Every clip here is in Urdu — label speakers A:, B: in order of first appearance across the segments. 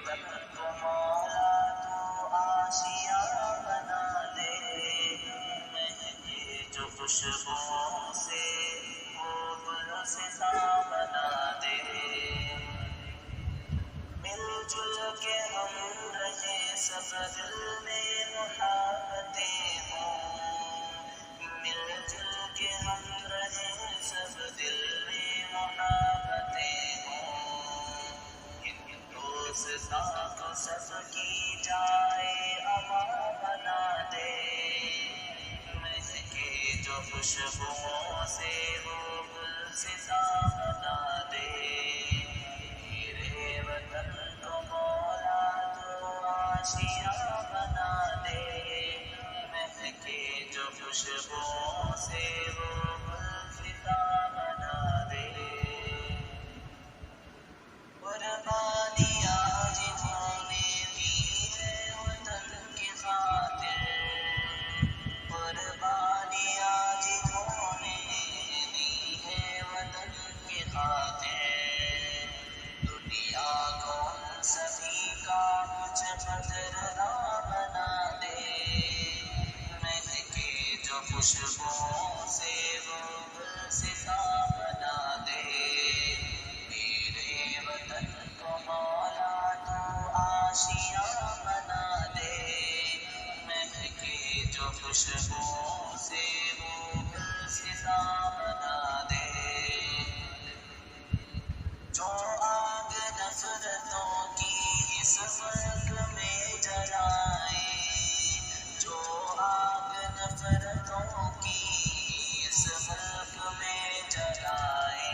A: وطن کو مولا تو آشیاں بنا دے، مہکے جو خوشبوؤں سے وہ گلستاں بنا دے، مل جل کے ہم رہے سب دل میں محبتیں ہوں، مل جل کے ہم رہے سب دل میں محبتیں ہوں، ہندوستان کو سب کی جائے اماں بنا دے، مہکے جو خوشبوؤں سے وہ گلستاں بنا دے، میرے وطن کو مولا تو آشیاں بنا دے، مہکے جو خوشبوؤں سے وہ گلستاں بنا دے، قربانیاں جنہوں نے دی ہے وطن کی خاطر، قربانیاں جنہوں نے دی ہے وطن کی خاطر، دنیا کو ان سبھی کا کچھ قدرداں بنا دے، مہکے جو خوشبوؤں سے وہ گلستاں بنا دے، میرے وطن کو مولا تو آشیاں بنا دے، مہکے جو خوشبوؤں سے وہ گلستاں بنا دے، جو آگ نفرتوں کی اس ملک میں جلائے، جو آگ نفرتوں کی اس ملک میں جلائے،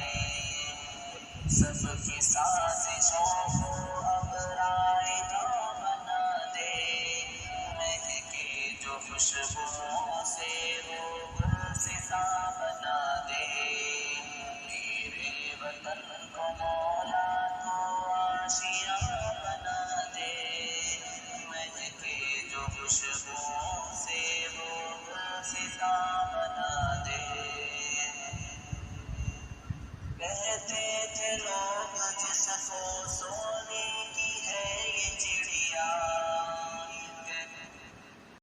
A: سب کی سازشوں کو اب رائیگاں بنا دے، مہکے جو خوشبوؤں سے وہ گلستاں بنا دے، میرے وطن کو مولا تو آشیاں بنا دے، مہکے جو خوشبوؤں سے وہ گلستاں بنا دے، کہتے تھے لوگ جس کو سونے کی ہے یہ چڑیا،